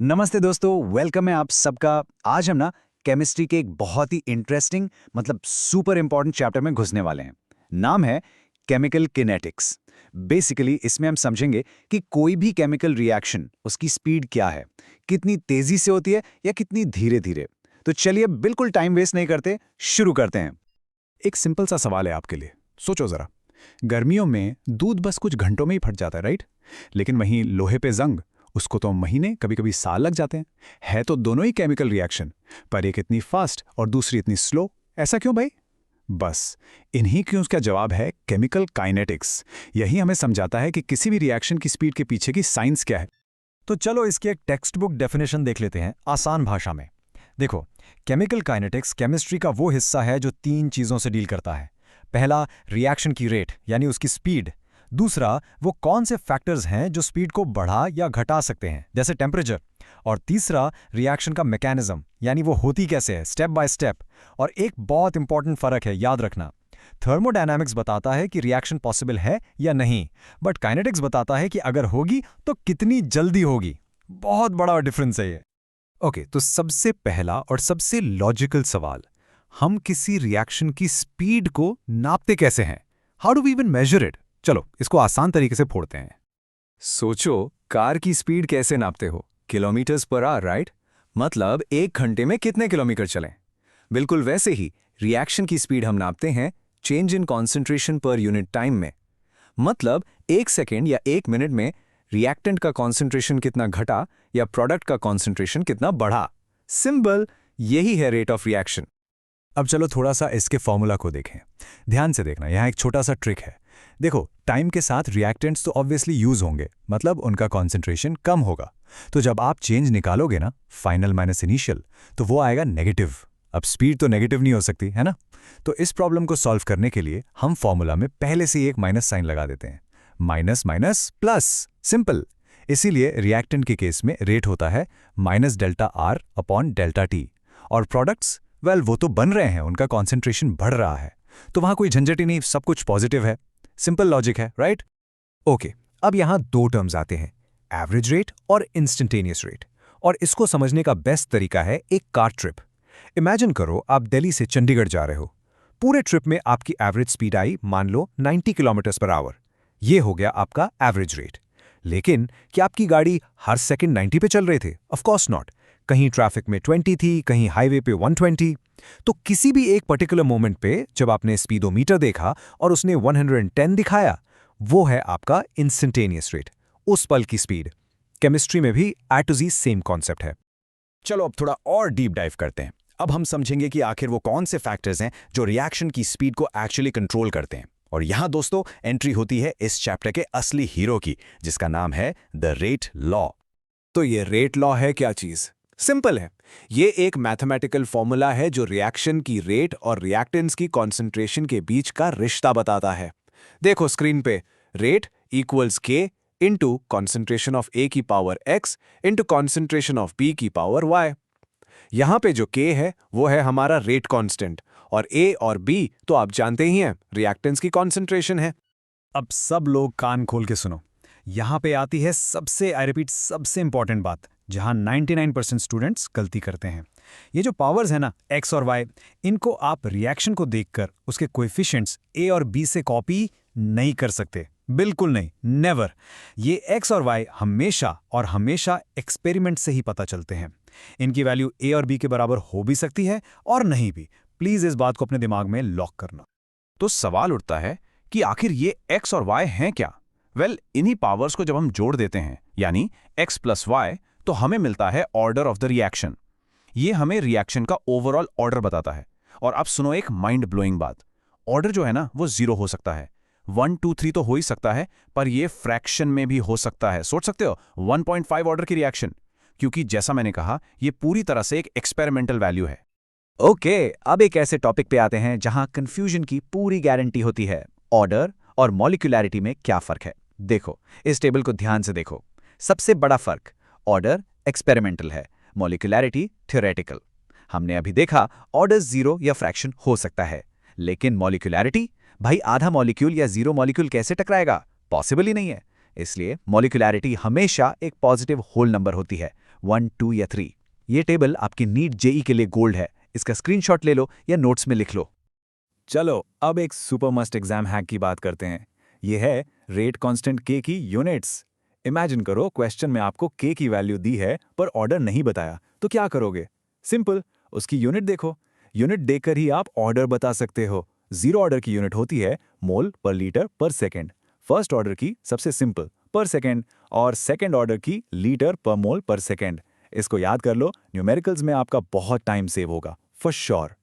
नमस्ते दोस्तों, वेलकम है आप सबका। आज हम ना केमिस्ट्री के एक बहुत ही इंटरेस्टिंग सुपर इंपॉर्टेंट चैप्टर में घुसने वाले हैं। नाम है केमिकल किनेटिक्स। बेसिकली इसमें हम समझेंगे कि कोई भी केमिकल रिएक्शन उसकी स्पीड क्या है, कितनी तेजी से होती है या कितनी धीरे धीरे। तो चलिए बिल्कुल टाइम वेस्ट नहीं करते, शुरू करते हैं। एक सिंपल सा सवाल है आपके लिए। सोचो जरा, गर्मियों में दूध बस कुछ घंटों में ही फट जाता है, राइट? लेकिन वहीं लोहे पे जंग, उसको तो महीने कभी कभी साल लग जाते हैं। है तो दोनों ही केमिकल रिएक्शन, पर एक इतनी फास्ट और दूसरी इतनी स्लो। ऐसा क्यों भाई? बस इन्हीं क्यों का जवाब है केमिकल काइनेटिक्स। यही हमें समझाता है कि किसी भी रिएक्शन की स्पीड के पीछे की साइंस क्या है। तो चलो इसकी एक टेक्स्ट बुक डेफिनेशन देख लेते हैं आसान भाषा में। देखो, केमिकल काइनेटिक्स केमिस्ट्री का वो हिस्सा है जो तीन चीज़ों से डील करता है। पहला, रिएक्शन की रेट यानी उसकी स्पीड। दूसरा, वो कौन से फैक्टर्स हैं जो स्पीड को बढ़ा या घटा सकते हैं, जैसे टेम्परेचर। और तीसरा, रिएक्शन का मैकेनिज्म यानी वो होती कैसे है, स्टेप बाय स्टेप। और एक बहुत इंपॉर्टेंट फर्क है, याद रखना। थर्मोडायनामिक्स बताता है कि रिएक्शन पॉसिबल है या नहीं, बट काइनेटिक्स बताता है कि अगर होगी तो कितनी जल्दी होगी। बहुत बड़ा डिफरेंस है ये। ओके, तो सबसे पहला और सबसे लॉजिकल सवाल, हम किसी रिएक्शन की स्पीड को नापते कैसे हैं? How do we even measure it? चलो इसको आसान तरीके से फोड़ते हैं। सोचो, कार की स्पीड कैसे नापते हो? Kilometres per hour, right? मतलब 1 घंटे में कितने किलोमीटर चलें। बिल्कुल वैसे ही रिएक्शन की स्पीड हम नापते हैं change in concentration per unit time में। मतलब 1 सेकेंड या 1 मिनट में रिएक्टेंट का कॉन्सेंट्रेशन कितना घटा या प्रोडक्ट का कॉन्सेंट्रेशन कितना बढ़ा। सिंपल, यही है रेट ऑफ रिएक्शन। अब चलो थोड़ा सा इसके फॉर्मूला को देखें। ध्यान से देखना, यहाँ एक छोटा सा ट्रिक है। देखो, टाइम के साथ रिएक्टेंट्स तो ऑब्वियसली यूज होंगे, मतलब उनका कॉन्सेंट्रेशन कम होगा। तो जब आप चेंज निकालोगे ना, फाइनल माइनस इनिशियल, तो वो आएगा नेगेटिव। अब स्पीड तो नेगेटिव नहीं हो सकती, है ना? तो इस प्रॉब्लम को सॉल्व करने के लिए हम फॉर्मूला में पहले से ही एक माइनस साइन लगा देते हैं। Minus minus plus, simple. इसीलिए रिएक्टेंट के केस में रेट होता है minus delta R upon delta T. और प्रोडक्ट्स, वेल वो तो बन रहे हैं, उनका कॉन्सेंट्रेशन बढ़ रहा है, तो वहां कोई झंझट ही नहीं, सब कुछ पॉजिटिव है। सिंपल लॉजिक है, राइट? ओके, अब यहां दो टर्म्स आते हैं, एवरेज रेट और इंस्टेंटेनियस रेट। और इसको समझने का बेस्ट तरीका है एक कार ट्रिप। इमेजिन करो आप दिल्ली से चंडीगढ़ जा रहे हो। पूरे ट्रिप में आपकी एवरेज स्पीड आई मान लो 90 किलोमीटर पर आवर। ये हो गया आपका एवरेज रेट। लेकिन क्या आपकी गाड़ी हर सेकंड 90 पे चल रहे थे? Of course not. कहीं ट्रैफिक में 20 थी, कहीं हाईवे पे 120। तो किसी भी एक पर्टिकुलर मोमेंट पे जब आपने स्पीडोमीटर देखा और उसने 110 दिखाया, वो है आपका इंस्टेंटेनियस रेट, उस पल की स्पीड। केमिस्ट्री में भी A to Z same concept है। चलो अब थोड़ा और डीप डाइव करते हैं। अब हम समझेंगे कि आखिर वो कौन से फैक्टर्स हैं जो रिएक्शन की स्पीड को एक्चुअली कंट्रोल करते हैं। और यहां दोस्तों एंट्री होती है इस चैप्टर के असली हीरो की, जिसका नाम है द रेट लॉ। तो ये रेट लॉ है क्या चीज? सिंपल है, ये एक मैथमेटिकल फॉर्मूला है जो रिएक्शन की रेट और रिएक्टेंट्स की कॉन्सेंट्रेशन के बीच का रिश्ता बताता है। देखो स्क्रीन पे, rate equals k into concentration of A की power x into concentration of B की पावर वाई। यहां पे जो के है वो है हमारा रेट कांस्टेंट, और ए और बी तो आप जानते ही हैं रिएक्टेंट्स की कॉन्सेंट्रेशन है। अब सब लोग कान खोल के सुनो। यहां पे आती है सबसे, आई रिपीट, सबसे इंपॉर्टेंट बात, जहां 99% स्टूडेंट्स गलती करते हैं। ये जो पावर्स है ना, एक्स और वाई, इनको आप रिएक्शन को देखकर उसके कोएफिशिएंट्स ए और बी से कॉपी नहीं कर सकते, बिल्कुल नहीं, नेवर। ये एक्स और वाई हमेशा और हमेशा एक्सपेरिमेंट से ही पता चलते हैं। इनकी वैल्यू ए और बी के बराबर हो भी सकती है और नहीं भी। प्लीज इस बात को अपने दिमाग में लॉक करना। तो सवाल उठता है कि आखिर ये एक्स और वाई हैं क्या? वेल, इन्हीं पावर्स को जब हम जोड़ देते हैं, यानी एक्स प्लस वाई, तो हमें मिलता है ऑर्डर ऑफ द रिएक्शन। ये हमें रिएक्शन का ओवरऑल ऑर्डर बताता है। और अब सुनो एक माइंड ब्लोइंग बात। ऑर्डर जो है ना, वो 0 हो सकता है, 1 2 3 तो हो ही सकता है, पर ये फ्रैक्शन में भी हो सकता है। सोच सकते हो 1.5 ऑर्डर की रिएक्शन, क्योंकि जैसा मैंने कहा, ये पूरी तरह से एक एक्सपेरिमेंटल वैल्यू है। ओके, अब एक ऐसे टॉपिक पे आते हैं जहां कंफ्यूजन की पूरी गारंटी होती है। ऑर्डर और मॉलिक्यूलैरिटी में क्या फर्क है? देखो, इस टेबल को ध्यान से देखो। सबसे बड़ा फर्क, ऑर्डर एक्सपेरिमेंटल है, मॉलिक्यूलैरिटी थ्योरेटिकल। हमने अभी देखा ऑर्डर 0 या फ्रैक्शन हो सकता है, लेकिन मॉलिक्यूलैरिटी, भाई आधा मॉलिक्यूल या 0 मॉलिक्यूल कैसे टकराएगा? पॉसिबल ही नहीं है। इसलिए मॉलिक्यूलैरिटी हमेशा एक पॉजिटिव होल नंबर होती है, 1, 2 या 3। ये टेबल आपकी नीट जेई के लिए गोल्ड है। इसका स्क्रीनशॉट ले लो या नोट्स में लिख लो। चलो अब एक सुपर मस्ट एग्जाम हैक की बात करते हैं। ये है रेट कांस्टेंट के की यूनिट्स। इमेजिन करो क्वेश्चन में आपको के की वैल्यू दी है पर ऑर्डर नहीं बताया, तो क्या करोगे? सिंपल, उसकी यूनिट देखो। यूनिट देखकर ही आप ऑर्डर बता सकते हो। 0 ऑर्डर की यूनिट होती है मोल पर लीटर पर सेकेंड। फर्स्ट ऑर्डर की सबसे सिंपल पर सेकेंड और सेकेंड ऑर्डर की लीटर पर मोल पर सेकेंड। इसको याद कर लो, न्यूमेरिकल्स में आपका बहुत टाइम सेव होगा फॉर श्योर।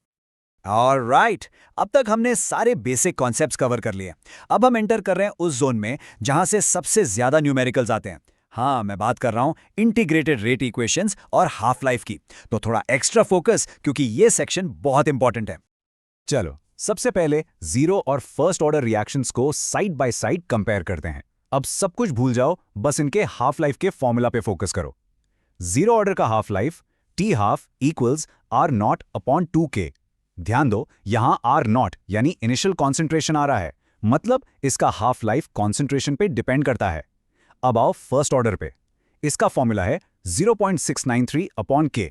ऑलराइट, अब तक हमने सारे बेसिक कॉन्सेप्ट्स कवर कर लिए। अब हम एंटर कर रहे हैं उस जोन में जहां से सबसे ज्यादा न्यूमेरिकल्स आते हैं। हाँ, मैं बात कर रहा हूं इंटीग्रेटेड रेट इक्वेशंस और हाफ लाइफ की। तो थोड़ा एक्स्ट्रा फोकस, क्योंकि ये सेक्शन बहुत इंपॉर्टेंट है। चलो सबसे पहले 0 और फर्स्ट ऑर्डर रिएक्शंस को साइड बाय साइड कंपेयर करते हैं। अब सब कुछ भूल जाओ, बस इनके हाफ लाइफ के फॉर्मूला पे फोकस करो। 0 ऑर्डर का half life T½ equals R0/2K। ध्यान दो, यहां R0 यानी इनिशियल कॉन्सेंट्रेशन आ रहा है, मतलब इसका हाफ लाइफ कॉन्सेंट्रेशन पे डिपेंड करता है। अब आओ फर्स्ट ऑर्डर पे। इसका फॉर्मूला है 0.693/K।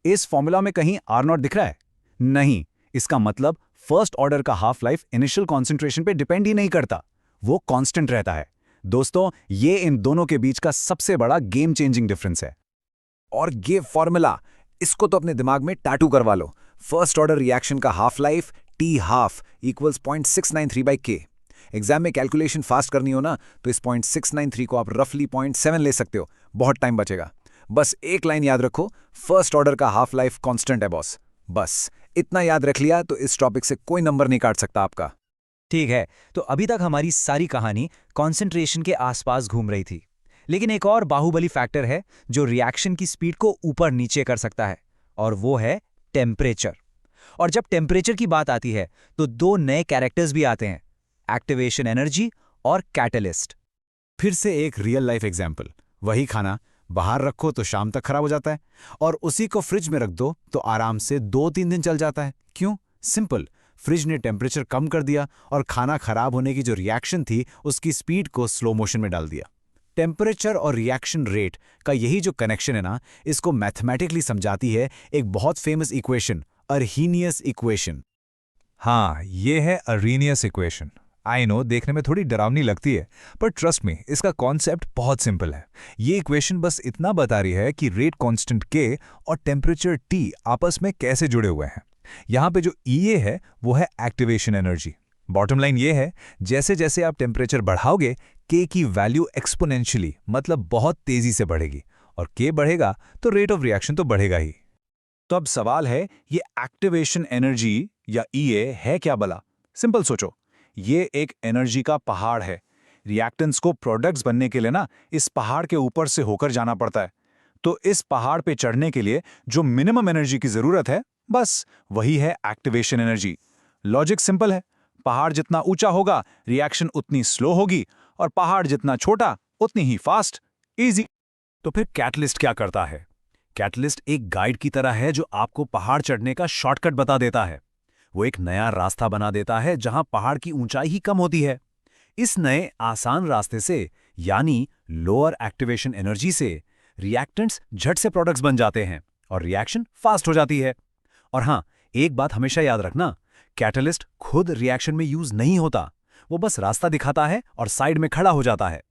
इस फॉर्मूला में कहीं R0 दिख रहा है? नहीं। इसका मतलब फर्स्ट ऑर्डर का हाफ लाइफ इनिशियल कॉन्सेंट्रेशन पे डिपेंड ही नहीं करता, वो कांस्टेंट रहता है। दोस्तों, ये इन दोनों के बीच का सबसे बड़ा गेम चेंजिंग डिफरेंस है। और ये फॉर्मूला, इसको तो अपने दिमाग में टैटू करवा लो। फर्स्ट ऑर्डर रिएक्शन का half life T½ equals 0.693/K। Exam में कैलकुलेशन फास्ट करनी हो ना, तो इस 0.693 को आप रफली 0.7 ले सकते हो, बहुत टाइम बचेगा। बस एक लाइन याद रखो, फर्स्ट ऑर्डर का हाफ लाइफ कांस्टेंट है बॉस। बस इतना याद रख लिया तो इस टॉपिक से कोई नंबर नहीं काट सकता आपका। ठीक है, तो अभी तक हमारी सारी कहानी कॉन्सेंट्रेशन के आसपास घूम रही थी। लेकिन एक और बाहुबली फैक्टर है जो रिएक्शन की स्पीड को ऊपर नीचे कर सकता है, और वो है टेम्परेचर। और जब टेम्परेचर की बात आती है तो 2 नए कैरेक्टर्स भी आते हैं, एक्टिवेशन एनर्जी और कैटलिस्ट। फिर से एक रियल लाइफ एग्जाम्पल। वही खाना बाहर रखो तो शाम तक खराब हो जाता है, और उसी को फ्रिज में रख दो तो आराम से 2-3 दिन चल जाता है। क्यों? सिंपल, फ्रिज ने टेम्परेचर कम कर दिया और खाना खराब होने की जो रिएक्शन थी उसकी स्पीड को स्लो मोशन में डाल दिया। टेम्परेचर और रिएक्शन रेट का यही जो कनेक्शन है ना, इसको मैथमेटिकली समझाती है एक बहुत फेमस इक्वेशन, अर्हीनियस इक्वेशन। हाँ, ये है अर्हीनियस इक्वेशन। आई नो, देखने में थोड़ी डरावनी लगती है, पर ट्रस्ट मी, इसका कॉन्सेप्ट बहुत सिंपल है। ये इक्वेशन बस इतना बता रही है कि रेट कांस्टेंट K और टेम्परेचर T आपस में कैसे जुड़े हुए हैं। यहाँ पे जो EA है वो है एक्टिवेशन एनर्जी। बॉटम लाइन ये है, जैसे जैसे आप टेम्परेचर बढ़ाओगे K की वैल्यू एक्सपोनेंशियली, मतलब बहुत तेजी से बढ़ेगी, और K बढ़ेगा तो रेट ऑफ रिएक्शन तो बढ़ेगा ही। तो अब सवाल है, ये एक्टिवेशन एनर्जी या EA है क्या भला? सिंपल सोचो, ये एक एनर्जी का पहाड़ है। रिएक्टेंट्स को प्रोडक्ट्स बनने के लिए ना इस पहाड़ के ऊपर से होकर जाना पड़ता है। तो इस पहाड़ पे चढ़ने के लिए जो मिनिमम एनर्जी की जरूरत है, बस वही है एक्टिवेशन एनर्जी। लॉजिक सिंपल है, पहाड़ जितना ऊंचा होगा रिएक्शन उतनी स्लो होगी, और पहाड़ जितना छोटा उतनी ही फास्ट। इजी। तो फिर कैटलिस्ट क्या करता है? कैटलिस्ट एक गाइड की तरह है जो आपको पहाड़ चढ़ने का शॉर्टकट बता देता है। वो एक नया रास्ता बना देता है जहां पहाड़ की ऊंचाई ही कम होती है। इस नए आसान रास्ते से, यानी लोअर एक्टिवेशन एनर्जी से, रिएक्टेंट्स झट से प्रोडक्ट्स बन जाते हैं और रिएक्शन फास्ट हो जाती है। और हां, एक बात हमेशा याद रखना, कैटलिस्ट खुद रिएक्शन में यूज नहीं होता, वो बस रास्ता दिखाता है और साइड में खड़ा हो जाता है।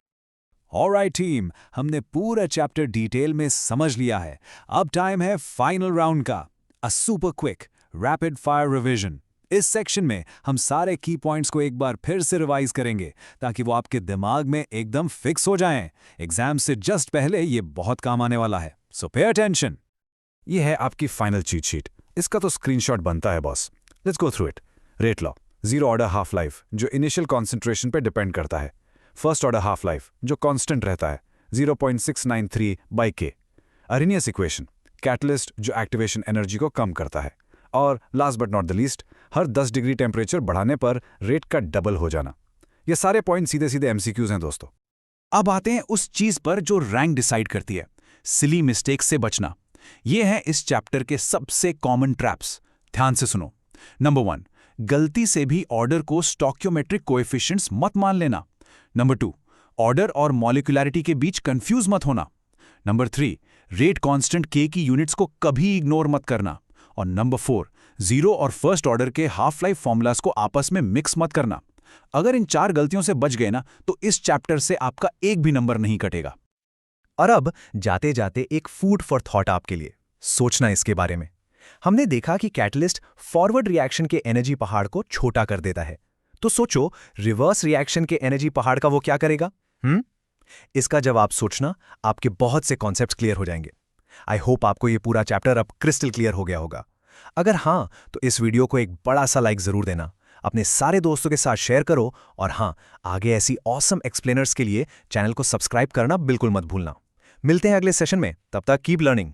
ऑलराइट टीम, हमने पूरा चैप्टर डिटेल में समझ लिया है। अब टाइम है फाइनल राउंड का, a super quick rapid fire revision. इस सेक्शन में हम सारे की पॉइंट्स को एक बार फिर से रिवाइज करेंगे ताकि वो आपके दिमाग में एकदम फिक्स हो जाएं। एग्जाम से जस्ट पहले ये बहुत काम आने वाला है, सो पे अटेंशन। ये है आपकी फाइनल चीट शीट। इसका तो स्क्रीनशॉट बनता है boss. Let's go through it. Rate law, 0 order half life जो इनिशियल कॉन्सेंट्रेशन पे डिपेंड करता है। फर्स्ट ऑर्डर हाफ लाइफ जो कांस्टेंट रहता है 0.693/K। अर्हीनियस इक्वेशन, कैटलिस्ट जो एक्टिवेशन एनर्जी को कम करता है। और last but not the least, her 10 degree temperature बढ़ाने पर रेट का डबल हो जाना। ये सारे पॉइंट सीधे सीधे MCQs हैं दोस्तों। अब आते हैं उस चीज पर जो रैंक डिसाइड करती है, सिली मिस्टेक से बचना। ये है इस चैप्टर के सबसे कॉमन ट्रैप्स। ध्यान से सुनो। नंबर 1, गलती से भी ऑर्डर को स्टोइकियोमेट्रिक कोएफिशिएंट्स मत मान लेना। नंबर 2, ऑर्डर और मॉलिक्यूलैरिटी के बीच कंफ्यूज मत होना। नंबर 3, रेट कांस्टेंट k की यूनिट्स को कभी इग्नोर मत करना। और नंबर 4, जीरो और फर्स्ट ऑर्डर के हाफ लाइफ फॉर्मूलाज को आपस में मिक्स मत करना। अगर इन 4 गलतियों से बच गए ना तो इस चैप्टर से आपका एक भी नंबर नहीं कटेगा। और अब जाते जाते एक फूड फॉर थॉट आपके लिए, सोचना इसके बारे में। हमने देखा कि कैटलिस्ट फॉरवर्ड रिएक्शन के एनर्जी पहाड़ को छोटा कर देता है, तो सोचो रिवर्स रिएक्शन के एनर्जी पहाड़ का वो क्या करेगा? इसका जवाब सोचना, आपके बहुत से कॉन्सेप्ट्स क्लियर हो जाएंगे। आई होप आपको ये पूरा चैप्टर अब क्रिस्टल क्लियर हो गया होगा। अगर हाँ, तो इस वीडियो को एक बड़ा सा लाइक जरूर देना, अपने सारे दोस्तों के साथ शेयर करो, और हाँ, आगे ऐसी ऑसम एक्सप्लेनर्स के लिए चैनल को सब्सक्राइब करना बिल्कुल मत भूलना। मिलते हैं अगले सेशन में, तब तक कीप लर्निंग।